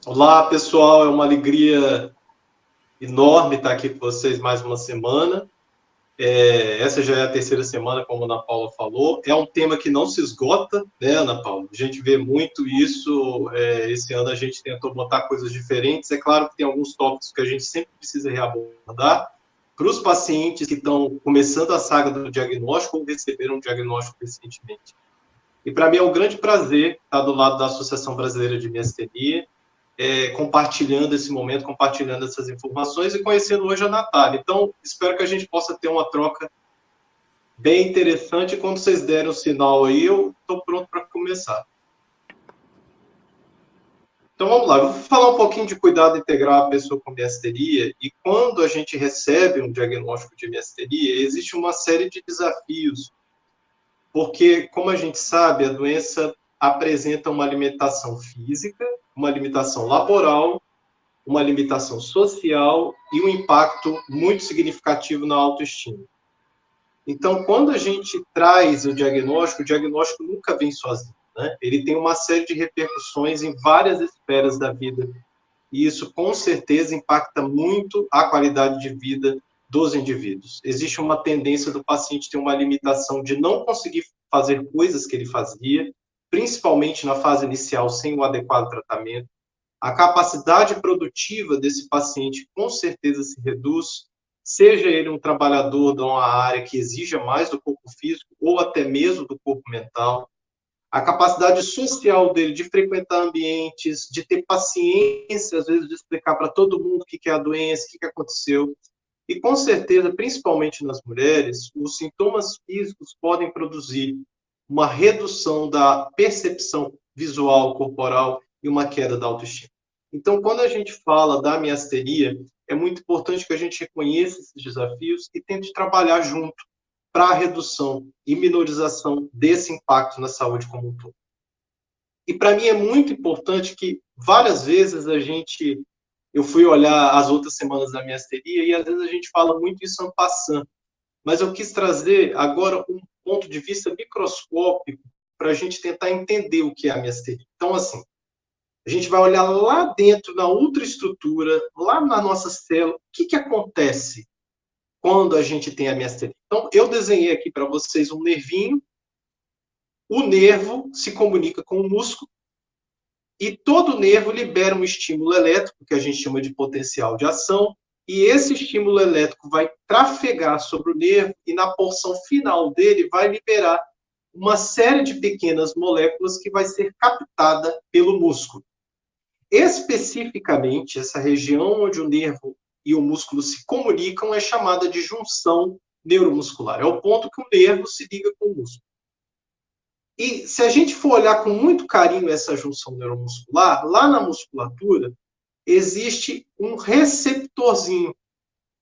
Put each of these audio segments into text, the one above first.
Olá, pessoal, é uma alegria enorme estar aqui com vocês mais uma semana. Essa já é a terceira semana, como a Ana Paula falou. É um tema que não se esgota, né, Ana Paula? A gente vê muito isso. Esse ano a gente tentou botar coisas diferentes. É claro que tem alguns tópicos que a gente sempre precisa reabordar para os pacientes que estão começando a saga do diagnóstico ou receberam um diagnóstico recentemente. E para mim é um grande prazer estar do lado da Associação Brasileira de Miastenia, compartilhando esse momento, compartilhando essas informações e conhecendo hoje a Natália. Então, espero que a gente possa ter uma troca bem interessante. Quando vocês derem o sinal aí, eu estou pronto para começar. Então, vamos lá. Eu vou falar um pouquinho de cuidado integral à pessoa com miasteria. E quando a gente recebe um diagnóstico de miasteria, existe uma série de desafios. Porque, como a gente sabe, a doença apresenta uma limitação física, uma limitação laboral, uma limitação social e um impacto muito significativo na autoestima. Então, quando a gente traz o diagnóstico nunca vem sozinho, né? Ele tem uma série de repercussões em várias esferas da vida, e isso, com certeza, impacta muito a qualidade de vida dos indivíduos. Existe uma tendência do paciente ter uma limitação de não conseguir fazer coisas que ele fazia, principalmente na fase inicial, sem o adequado tratamento. A capacidade produtiva desse paciente com certeza se reduz, seja ele um trabalhador de uma área que exija mais do corpo físico ou até mesmo do corpo mental. A capacidade social dele de frequentar ambientes, de ter paciência, às vezes, de explicar para todo mundo o que é a doença, o que aconteceu. E, com certeza, principalmente nas mulheres, os sintomas físicos podem produzir uma redução da percepção visual, corporal e uma queda da autoestima. Então, quando a gente fala da miasteria, é muito importante que a gente reconheça esses desafios e tente trabalhar junto para a redução e minorização desse impacto na saúde como um todo. E para mim é muito importante que várias vezes eu fui olhar as outras semanas da miasteria e às vezes a gente fala muito isso en passant, mas eu quis trazer agora um ponto de vista microscópico para a gente tentar entender o que é a miasteria. Então, assim, a gente vai olhar lá dentro, na ultraestrutura, lá na nossa célula, o que acontece quando a gente tem a miasteria. Então, eu desenhei aqui para vocês um nervinho, o nervo se comunica com o músculo, e todo nervo libera um estímulo elétrico, que a gente chama de potencial de ação, e esse estímulo elétrico vai trafegar sobre o nervo, e na porção final dele vai liberar uma série de pequenas moléculas que vai ser captada pelo músculo. Especificamente, essa região onde o nervo e o músculo se comunicam é chamada de junção neuromuscular. É o ponto que o nervo se liga com o músculo. E se a gente for olhar com muito carinho essa junção neuromuscular, lá na musculatura existe um receptorzinho.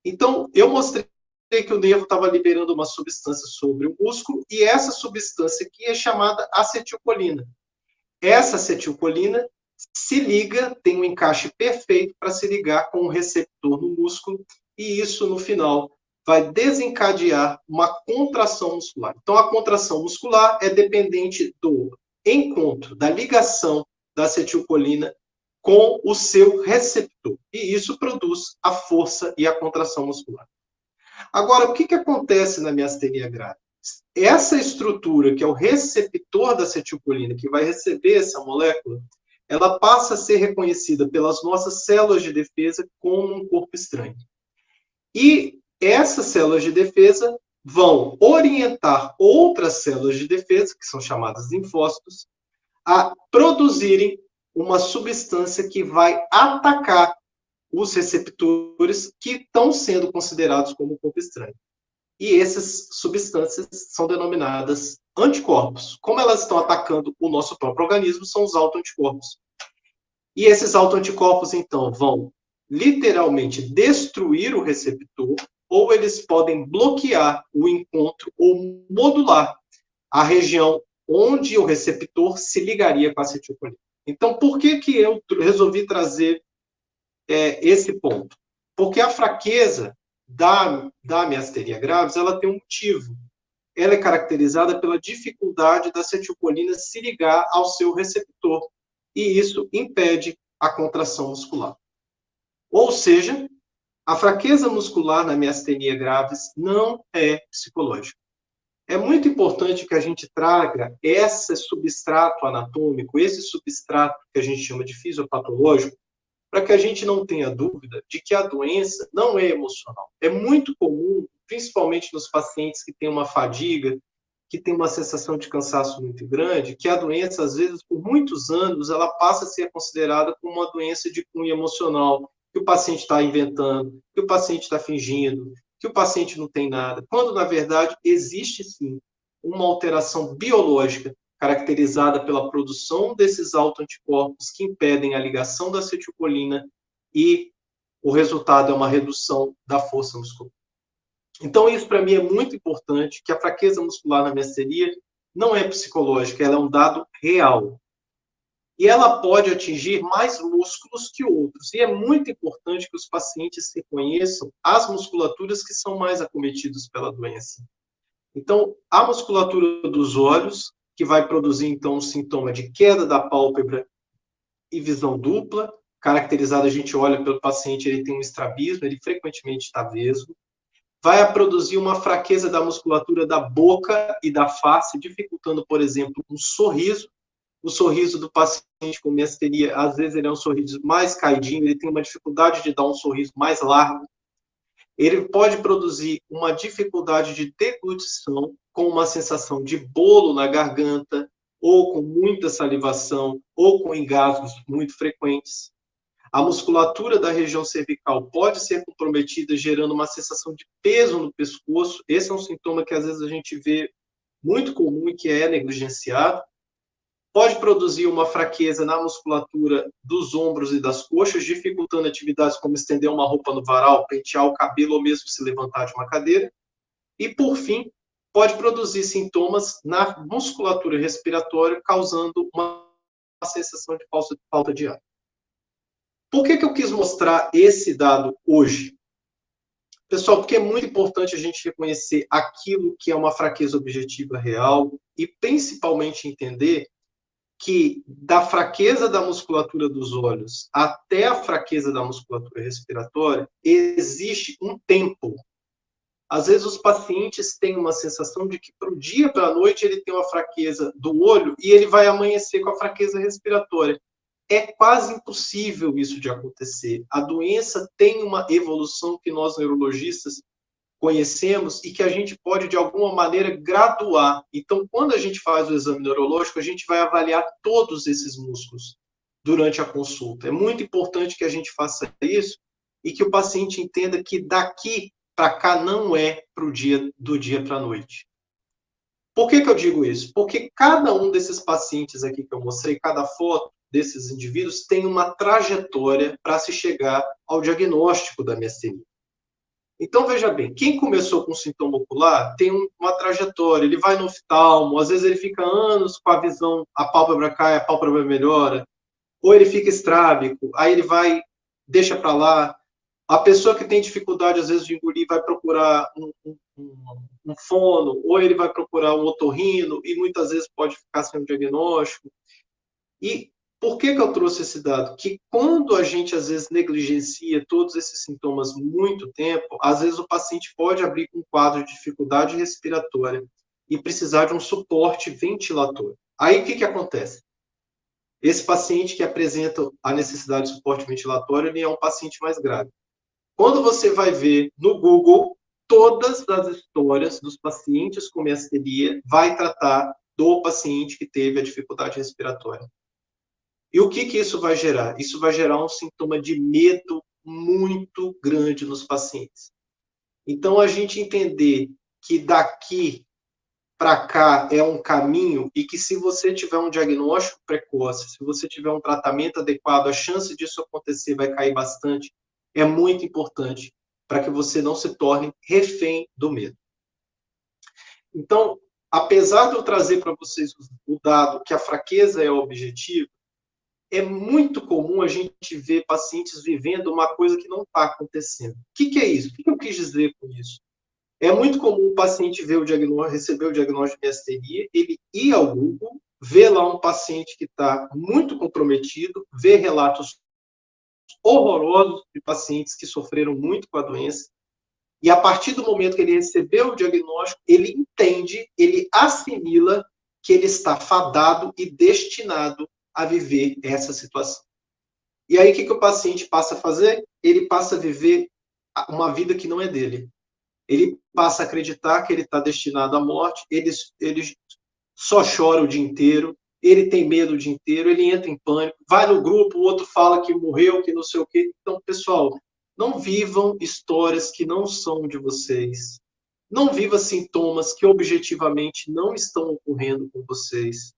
Então, eu mostrei que o nervo estava liberando uma substância sobre o músculo, e essa substância aqui é chamada acetilcolina. Essa acetilcolina se liga, tem um encaixe perfeito para se ligar com o receptor no músculo, e isso, no final, vai desencadear uma contração muscular. Então, a contração muscular é dependente do encontro, da ligação da acetilcolina com o seu receptor. E isso produz a força e a contração muscular. Agora, o que acontece na miasteria grave? Essa estrutura, que é o receptor da acetilcolina, que vai receber essa molécula, ela passa a ser reconhecida pelas nossas células de defesa como um corpo estranho. E essas células de defesa vão orientar outras células de defesa, que são chamadas linfócitos, a produzirem uma substância que vai atacar os receptores que estão sendo considerados como corpo estranho. E essas substâncias são denominadas anticorpos. Como elas estão atacando o nosso próprio organismo, são os autoanticorpos. E esses autoanticorpos, então, vão literalmente destruir o receptor, ou eles podem bloquear o encontro ou modular a região onde o receptor se ligaria com a acetilcolina. Então, por que eu resolvi trazer esse ponto? Porque a fraqueza da miasteria graves, ela tem um motivo. Ela é caracterizada pela dificuldade da acetilcolina se ligar ao seu receptor. E isso impede a contração muscular. Ou seja, a fraqueza muscular na miastenia gravis não é psicológica. É muito importante que a gente traga esse substrato anatômico, esse substrato que a gente chama de fisiopatológico, para que a gente não tenha dúvida de que a doença não é emocional. É muito comum, principalmente nos pacientes que têm uma fadiga, que têm uma sensação de cansaço muito grande, que a doença, às vezes, por muitos anos, ela passa a ser considerada como uma doença de cunho emocional, que o paciente está inventando, que o paciente está fingindo, que o paciente não tem nada, quando, na verdade, existe, sim, uma alteração biológica caracterizada pela produção desses autoanticorpos que impedem a ligação da acetilcolina e o resultado é uma redução da força muscular. Então, isso para mim é muito importante, que a fraqueza muscular na miastenia não é psicológica, ela é um dado real. E ela pode atingir mais músculos que outros. E é muito importante que os pacientes reconheçam as musculaturas que são mais acometidas pela doença. Então, a musculatura dos olhos, que vai produzir, então, um sintoma de queda da pálpebra e visão dupla, caracterizada, a gente olha pelo paciente, ele tem um estrabismo, ele frequentemente está vesgo. Vai produzir uma fraqueza da musculatura da boca e da face, dificultando, por exemplo, um sorriso. O sorriso do paciente com miastenia, às vezes, ele é um sorriso mais caidinho, ele tem uma dificuldade de dar um sorriso mais largo. Ele pode produzir uma dificuldade de deglutição, com uma sensação de bolo na garganta, ou com muita salivação, ou com engasgos muito frequentes. A musculatura da região cervical pode ser comprometida, gerando uma sensação de peso no pescoço. Esse é um sintoma que, às vezes, a gente vê muito comum e que é negligenciado. Pode produzir uma fraqueza na musculatura dos ombros e das coxas, dificultando atividades como estender uma roupa no varal, pentear o cabelo ou mesmo se levantar de uma cadeira. E, por fim, pode produzir sintomas na musculatura respiratória, causando uma sensação de falta de ar. Por que eu quis mostrar esse dado hoje? Pessoal, porque é muito importante a gente reconhecer aquilo que é uma fraqueza objetiva real e, principalmente, entender que da fraqueza da musculatura dos olhos até a fraqueza da musculatura respiratória, existe um tempo. Às vezes os pacientes têm uma sensação de que para o dia, para a noite, ele tem uma fraqueza do olho e ele vai amanhecer com a fraqueza respiratória. É quase impossível isso de acontecer. A doença tem uma evolução que nós neurologistas conhecemos e que a gente pode, de alguma maneira, graduar. Então, quando a gente faz o exame neurológico, a gente vai avaliar todos esses músculos durante a consulta. É muito importante que a gente faça isso e que o paciente entenda que daqui para cá não é do dia para a noite. Por que eu digo isso? Porque cada um desses pacientes aqui que eu mostrei, cada foto desses indivíduos tem uma trajetória para se chegar ao diagnóstico da miastenia. Então, veja bem, quem começou com sintoma ocular tem uma trajetória, ele vai no oftalmo, às vezes ele fica anos com a visão, a pálpebra cai, a pálpebra melhora, ou ele fica estrábico, aí ele vai, deixa para lá. A pessoa que tem dificuldade, às vezes, de engolir, vai procurar um fono, ou ele vai procurar um otorrino, e muitas vezes pode ficar sem um diagnóstico. E por que eu trouxe esse dado? Que quando a gente, às vezes, negligencia todos esses sintomas muito tempo, às vezes o paciente pode abrir com um quadro de dificuldade respiratória e precisar de um suporte ventilatório. Aí, o que acontece? Esse paciente que apresenta a necessidade de suporte ventilatório, ele é um paciente mais grave. Quando você vai ver no Google, todas as histórias dos pacientes com miastenia vai tratar do paciente que teve a dificuldade respiratória. E o que isso vai gerar? Isso vai gerar um sintoma de medo muito grande nos pacientes. Então, a gente entender que daqui para cá é um caminho e que se você tiver um diagnóstico precoce, se você tiver um tratamento adequado, a chance disso acontecer vai cair bastante, é muito importante para que você não se torne refém do medo. Então, apesar de eu trazer para vocês o dado que a fraqueza é o objetivo, é muito comum a gente ver pacientes vivendo uma coisa que não está acontecendo. O que é isso? O que eu quis dizer com isso? É muito comum o paciente ver receber o diagnóstico de miastenia, ele ir ao Google, ver lá um paciente que está muito comprometido, ver relatos horrorosos de pacientes que sofreram muito com a doença, e a partir do momento que ele recebeu o diagnóstico, ele entende, ele assimila que ele está fadado e destinado a viver essa situação. E aí, o que o paciente passa a fazer? Ele passa a viver uma vida que não é dele. Ele passa a acreditar que ele está destinado à morte, ele só chora o dia inteiro, ele tem medo o dia inteiro, ele entra em pânico, vai no grupo, o outro fala que morreu, que não sei o quê. Então, pessoal, não vivam histórias que não são de vocês. Não viva sintomas que objetivamente não estão ocorrendo com vocês.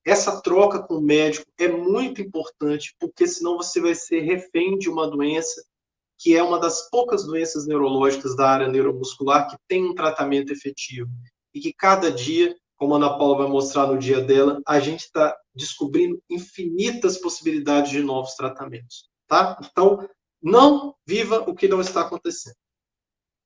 Essa troca com o médico é muito importante, porque senão você vai ser refém de uma doença que é uma das poucas doenças neurológicas da área neuromuscular que tem um tratamento efetivo. E que cada dia, como a Ana Paula vai mostrar no dia dela, a gente está descobrindo infinitas possibilidades de novos tratamentos. Tá? Então, não viva o que não está acontecendo.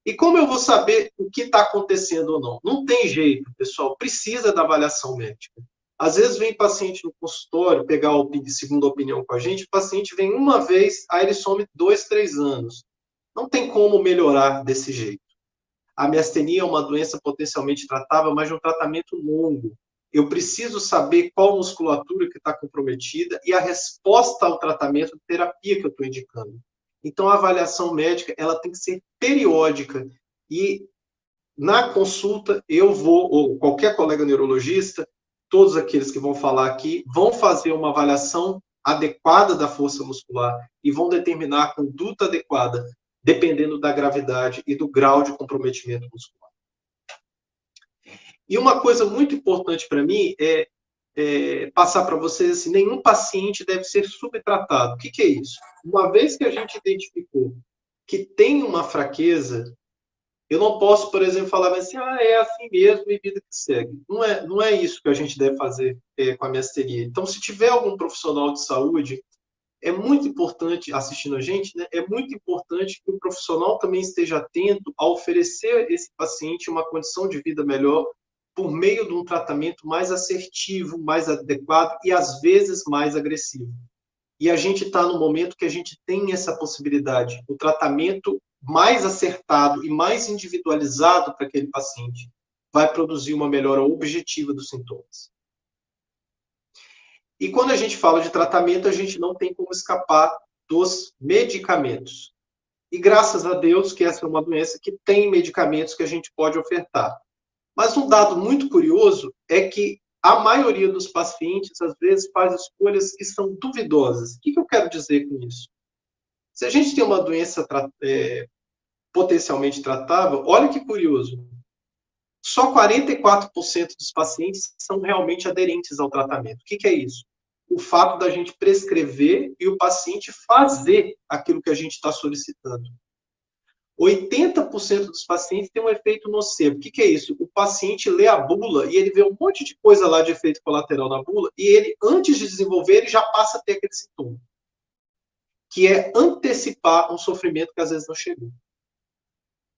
E como eu vou saber o que está acontecendo ou não? Não tem jeito, pessoal. Precisa da avaliação médica. Às vezes vem paciente no consultório pegar a segunda opinião com a gente, o paciente vem uma vez, aí ele some 2, 3 anos. Não tem como melhorar desse jeito. A miastenia é uma doença potencialmente tratável, mas de um tratamento longo. Eu preciso saber qual musculatura que está comprometida e a resposta ao tratamento de terapia que eu estou indicando. Então, a avaliação médica ela tem que ser periódica. E na consulta, eu vou, ou qualquer colega neurologista, todos aqueles que vão falar aqui, vão fazer uma avaliação adequada da força muscular e vão determinar a conduta adequada, dependendo da gravidade e do grau de comprometimento muscular. E uma coisa muito importante para mim é passar para vocês assim, nenhum paciente deve ser subtratado. O que é isso? Uma vez que a gente identificou que tem uma fraqueza, eu não posso, por exemplo, falar assim, é assim mesmo e vida que segue. Não é isso que a gente deve fazer com a miastenia. Então, se tiver algum profissional de saúde, é muito importante, assistindo a gente, né, é muito importante que o profissional também esteja atento a oferecer a esse paciente uma condição de vida melhor por meio de um tratamento mais assertivo, mais adequado e, às vezes, mais agressivo. E a gente está no momento que a gente tem essa possibilidade. O tratamento mais acertado e mais individualizado para aquele paciente vai produzir uma melhora objetiva dos sintomas. E quando a gente fala de tratamento, a gente não tem como escapar dos medicamentos. E graças a Deus que essa é uma doença que tem medicamentos que a gente pode ofertar. Mas um dado muito curioso é que a maioria dos pacientes, às vezes, faz escolhas que são duvidosas. O que eu quero dizer com isso? Se a gente tem uma doença potencialmente tratável, olha que curioso. Só 44% dos pacientes são realmente aderentes ao tratamento. O que é isso? O fato da gente prescrever e o paciente fazer aquilo que a gente está solicitando. 80% dos pacientes têm um efeito nocebo. O que é isso? O paciente lê a bula e ele vê um monte de coisa lá de efeito colateral na bula e ele, antes de desenvolver, ele já passa a ter aquele sintoma. Que é antecipar um sofrimento que às vezes não chegou.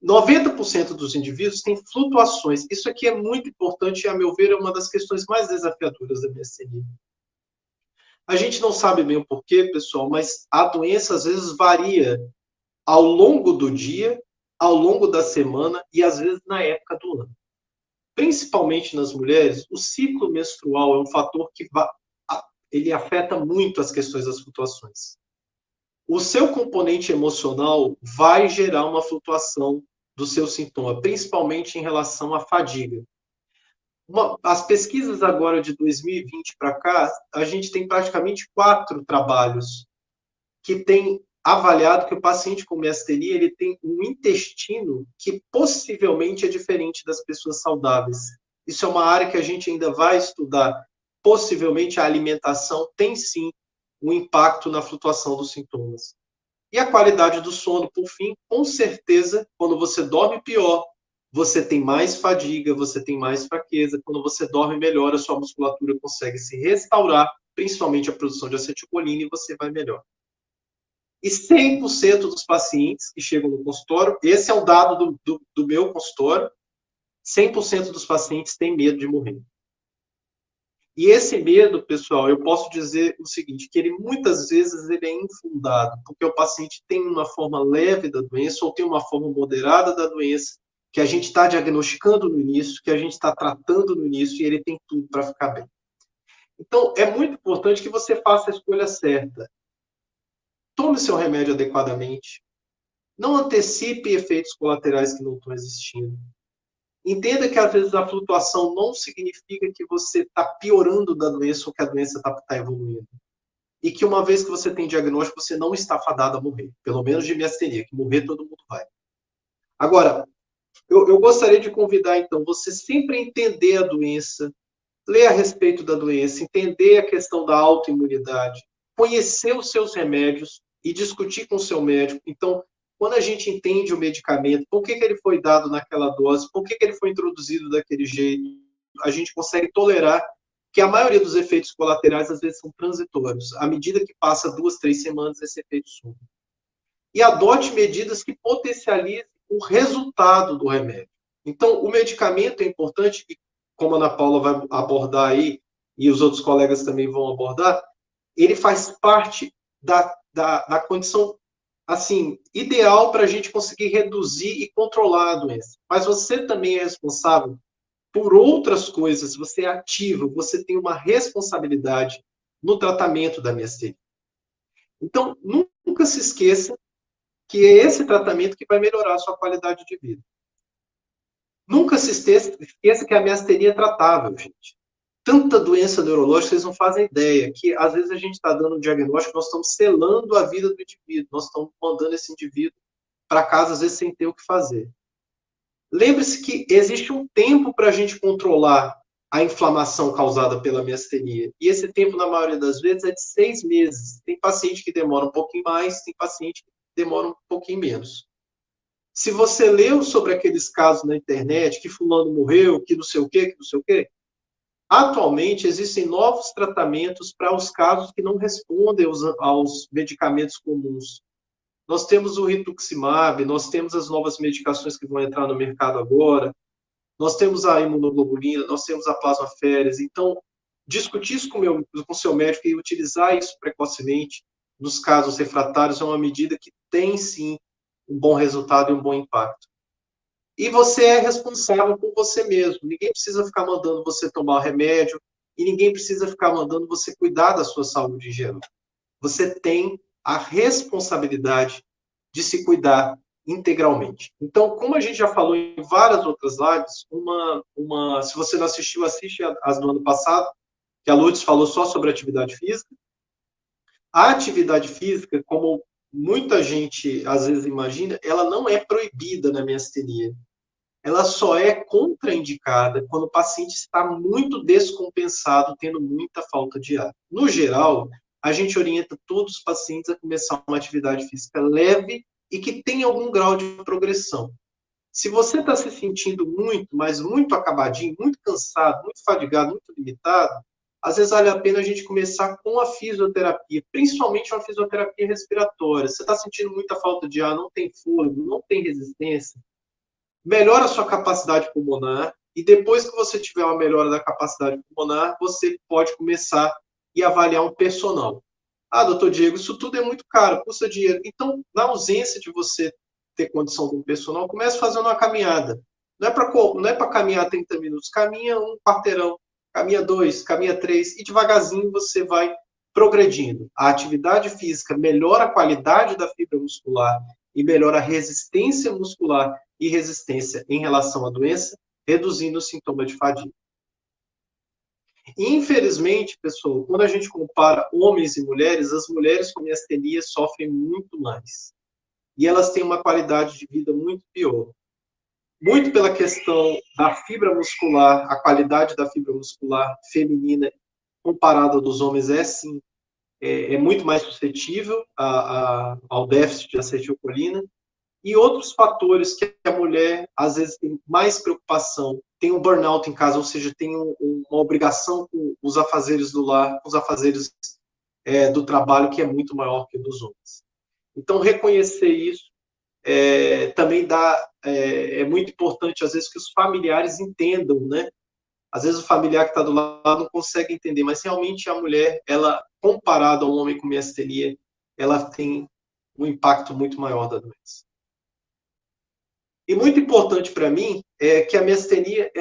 90% dos indivíduos têm flutuações. Isso aqui é muito importante e, a meu ver, é uma das questões mais desafiadoras da miastenia. A gente não sabe bem o porquê, pessoal, mas a doença às vezes varia ao longo do dia, ao longo da semana e, às vezes, na época do ano. Principalmente nas mulheres, o ciclo menstrual é um fator que ele afeta muito as questões das flutuações. O seu componente emocional vai gerar uma flutuação do seu sintoma, principalmente em relação à fadiga. As pesquisas agora de 2020 para cá, a gente tem praticamente 4 trabalhos que têm avaliado que o paciente com miastenia ele tem um intestino que possivelmente é diferente das pessoas saudáveis. Isso é uma área que a gente ainda vai estudar. Possivelmente a alimentação tem sim um impacto na flutuação dos sintomas. E a qualidade do sono, por fim, com certeza, quando você dorme pior, você tem mais fadiga, você tem mais fraqueza. Quando você dorme melhor, a sua musculatura consegue se restaurar, principalmente a produção de acetilcolina, e você vai melhor. E 100% dos pacientes que chegam no consultório, esse é o dado do meu consultório, 100% dos pacientes têm medo de morrer. E esse medo, pessoal, eu posso dizer o seguinte, que ele muitas vezes ele é infundado, porque o paciente tem uma forma leve da doença ou tem uma forma moderada da doença, que a gente está diagnosticando no início, que a gente está tratando no início, e ele tem tudo para ficar bem. Então, é muito importante que você faça a escolha certa. Tome seu remédio adequadamente. Não antecipe efeitos colaterais que não estão existindo. Entenda que, às vezes, a flutuação não significa que você está piorando da doença ou que a doença está evoluindo. E que, uma vez que você tem diagnóstico, você não está fadado a morrer. Pelo menos de miastenia, que morrer todo mundo vai. Agora, eu gostaria de convidar, então, você sempre entender a doença, ler a respeito da doença, entender a questão da autoimunidade, conhecer os seus remédios e discutir com o seu médico. Então, quando a gente entende o medicamento, por que ele foi dado naquela dose, por que ele foi introduzido daquele jeito, a gente consegue tolerar que a maioria dos efeitos colaterais, às vezes, são transitórios. À medida que passa 2, 3 semanas, esse efeito some. E adote medidas que potencializem o resultado do remédio. Então, o medicamento é importante, e como a Ana Paula vai abordar aí, e os outros colegas também vão abordar, ele faz parte da condição, assim, ideal para a gente conseguir reduzir e controlar a doença. Mas você também é responsável por outras coisas, você é ativo, você tem uma responsabilidade no tratamento da miastenia. Então, nunca se esqueça que é esse tratamento que vai melhorar a sua qualidade de vida. Nunca se esqueça que a miastenia é tratável, gente. Tanta doença neurológica, vocês não fazem ideia, que às vezes a gente está dando um diagnóstico, nós estamos selando a vida do indivíduo, nós estamos mandando esse indivíduo para casa, às vezes, sem ter o que fazer. Lembre-se que existe um tempo para a gente controlar a inflamação causada pela miastenia. E esse tempo, na maioria das vezes, é de 6 meses. Tem paciente que demora um pouquinho mais, tem paciente que demora um pouquinho menos. Se você leu sobre aqueles casos na internet, que fulano morreu, que não sei o quê, que não sei o quê, atualmente existem novos tratamentos para os casos que não respondem aos medicamentos comuns. Nós temos o rituximab, nós temos as novas medicações que vão entrar no mercado agora, nós temos a imunoglobulina, nós temos a plasmaférese. Então, discutir isso com o seu médico e utilizar isso precocemente nos casos refratários é uma medida que tem, sim, um bom resultado e um bom impacto. E você é responsável por você mesmo. Ninguém precisa ficar mandando você tomar remédio e ninguém precisa ficar mandando você cuidar da sua saúde em geral. Você tem a responsabilidade de se cuidar integralmente. Então, como a gente já falou em várias outras lives, se você não assistiu, assiste as do ano passado, que a Lourdes falou só sobre atividade física. A atividade física, como muita gente às vezes imagina, ela não é proibida na miastenia. Ela só é contraindicada quando o paciente está muito descompensado, tendo muita falta de ar. No geral, a gente orienta todos os pacientes a começar uma atividade física leve e que tenha algum grau de progressão. Se você está se sentindo muito, mas muito acabadinho, muito cansado, muito fadigado, muito limitado, às vezes vale a pena a gente começar com a fisioterapia, principalmente uma fisioterapia respiratória. Você está sentindo muita falta de ar, não tem fôlego, não tem resistência, melhora a sua capacidade pulmonar e depois que você tiver uma melhora da capacidade pulmonar, você pode começar e avaliar um personal. Ah, doutor Diego, isso tudo é muito caro, custa dinheiro. Então, na ausência de você ter condição de um personal, comece fazendo uma caminhada. Não é para caminhar 30 minutos, caminha um quarteirão, caminha 2, caminha 3, e devagarzinho você vai progredindo. A atividade física melhora a qualidade da fibra muscular e melhora a resistência muscular e resistência em relação à doença, reduzindo o sintoma de fadiga. Infelizmente, pessoal, quando a gente compara homens e mulheres, as mulheres com miastenia sofrem muito mais. E elas têm uma qualidade de vida muito pior. Muito pela questão da fibra muscular, a qualidade da fibra muscular feminina comparada dos homens é, sim, é muito mais suscetível ao déficit de acetilcolina. E outros fatores que a mulher, às vezes, tem mais preocupação, tem um burnout em casa, ou seja, tem uma obrigação com os afazeres do lar, com os afazeres do trabalho, que é muito maior que o dos homens. Então, reconhecer isso também é muito importante, às vezes, que os familiares entendam, né? Às vezes o familiar que está do lado não consegue entender, mas realmente a mulher, ela, comparada ao homem com miastenia, ela tem um impacto muito maior da doença. E muito importante para mim é que a miastenia,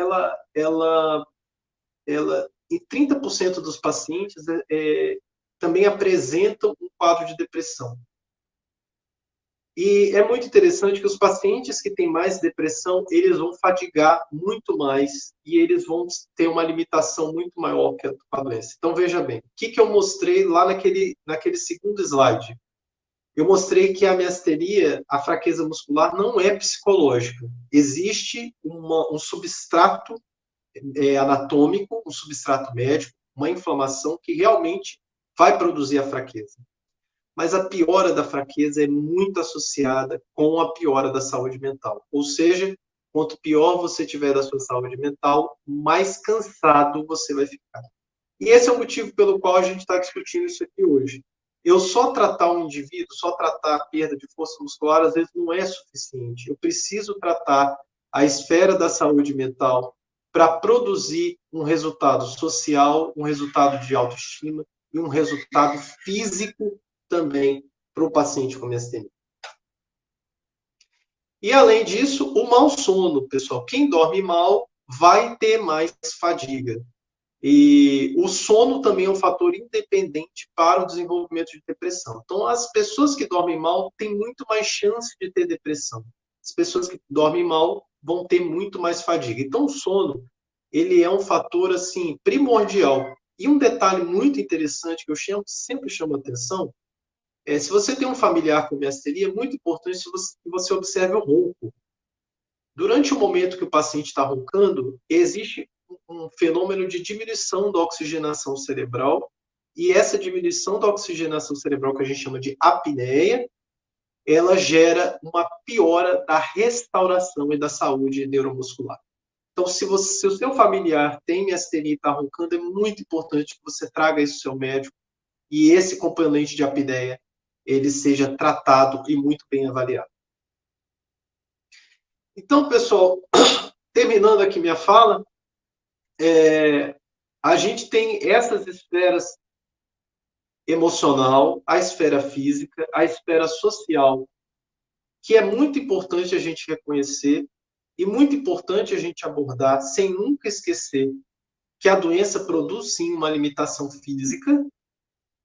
em 30% dos pacientes, também apresentam um quadro de depressão. E é muito interessante que os pacientes que têm mais depressão, eles vão fadigar muito mais e eles vão ter uma limitação muito maior que a doença. Então, veja bem, o que eu mostrei lá naquele segundo slide? Eu mostrei que a miastenia, a fraqueza muscular, não é psicológica. Existe um substrato anatômico, um substrato médico, uma inflamação que realmente vai produzir a fraqueza. Mas a piora da fraqueza é muito associada com a piora da saúde mental. Ou seja, quanto pior você tiver da sua saúde mental, mais cansado você vai ficar. E esse é o motivo pelo qual a gente está discutindo isso aqui hoje. Eu só tratar um indivíduo, só tratar a perda de força muscular, às vezes não é suficiente. Eu preciso tratar a esfera da saúde mental para produzir um resultado social, um resultado de autoestima e um resultado físico também para o paciente com miastenia. E, além disso, o mau sono, pessoal. Quem dorme mal vai ter mais fadiga. E o sono também é um fator independente para o desenvolvimento de depressão. Então, as pessoas que dormem mal têm muito mais chance de ter depressão. As pessoas que dormem mal vão ter muito mais fadiga. Então, o sono, ele é um fator, assim, primordial. E um detalhe muito interessante que eu sempre chamo a atenção se você tem um familiar com miastenia, é muito importante que você observe o ronco. Durante o momento que o paciente está roncando, existe um fenômeno de diminuição da oxigenação cerebral, e essa diminuição da oxigenação cerebral, que a gente chama de apneia, ela gera uma piora da restauração e da saúde neuromuscular. Então, se o seu familiar tem miastenia e está roncando, é muito importante que você traga isso ao seu médico, e esse componente de apneia ele seja tratado e muito bem avaliado. Então, pessoal, terminando aqui minha fala, a gente tem essas esferas emocional, a esfera física, a esfera social, que é muito importante a gente reconhecer e muito importante a gente abordar, sem nunca esquecer que a doença produz sim uma limitação física.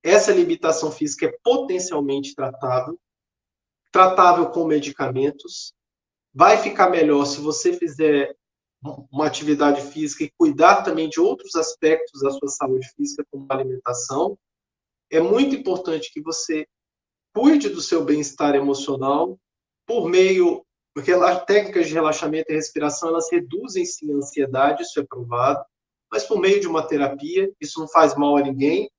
Essa limitação física é potencialmente tratável com medicamentos. Vai ficar melhor se você fizer uma atividade física e cuidar também de outros aspectos da sua saúde física, como a alimentação. É muito importante que você cuide do seu bem-estar emocional por meio porque técnicas de relaxamento e respiração, elas reduzem sim a ansiedade, isso é provado, mas por meio de uma terapia, isso não faz mal a ninguém,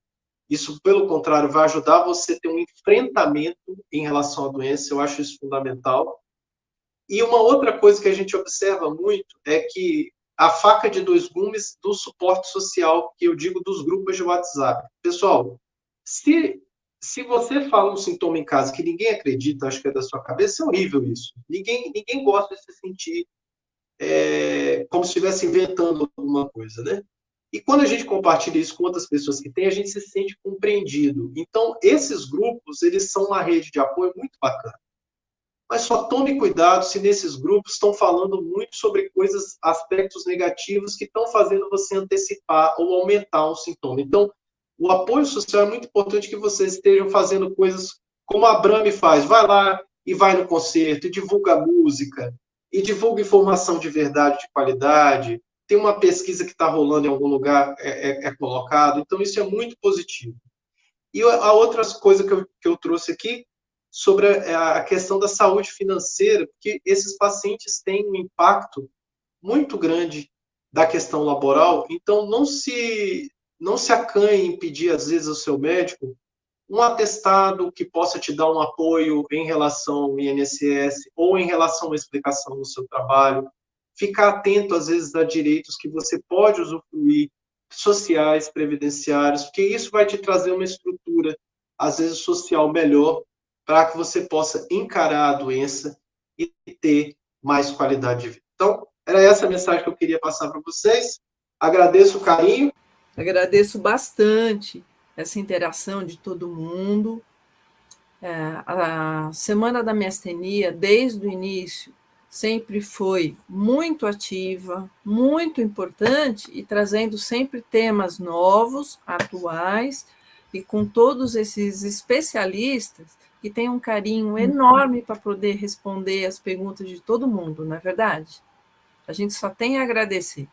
isso, pelo contrário, vai ajudar você a ter um enfrentamento em relação à doença, eu acho isso fundamental. E uma outra coisa que a gente observa muito é que a faca de dois gumes do suporte social, que eu digo dos grupos de WhatsApp. Pessoal, se você fala um sintoma em casa que ninguém acredita, acho que é da sua cabeça, é horrível isso. Ninguém gosta de se sentir como se estivesse inventando alguma coisa, né? E quando a gente compartilha isso com outras pessoas que têm, a gente se sente compreendido. Então, esses grupos, eles são uma rede de apoio muito bacana. Mas só tome cuidado se nesses grupos estão falando muito sobre coisas, aspectos negativos que estão fazendo você antecipar ou aumentar um sintoma. Então, o apoio social é muito importante que vocês estejam fazendo coisas como a Brahmi faz. Vai lá e vai no concerto, e divulga música, e divulga informação de verdade, de qualidade. Tem uma pesquisa que está rolando em algum lugar, colocado. Então, isso é muito positivo. E a outra coisa que eu trouxe aqui, sobre a questão da saúde financeira, porque esses pacientes têm um impacto muito grande da questão laboral, então não se acanhe em pedir, às vezes, ao seu médico um atestado que possa te dar um apoio em relação ao INSS ou em relação a uma explicação no seu trabalho. Ficar atento, às vezes, a direitos que você pode usufruir, sociais, previdenciários, porque isso vai te trazer uma estrutura, às vezes, social melhor, para que você possa encarar a doença e ter mais qualidade de vida. Então, era essa a mensagem que eu queria passar para vocês. Agradeço o carinho. Agradeço bastante essa interação de todo mundo. A Semana da Miastenia, desde o início, sempre foi muito ativa, muito importante e trazendo sempre temas novos, atuais, e com todos esses especialistas que têm um carinho enorme para poder responder as perguntas de todo mundo, não é verdade? A gente só tem a agradecer.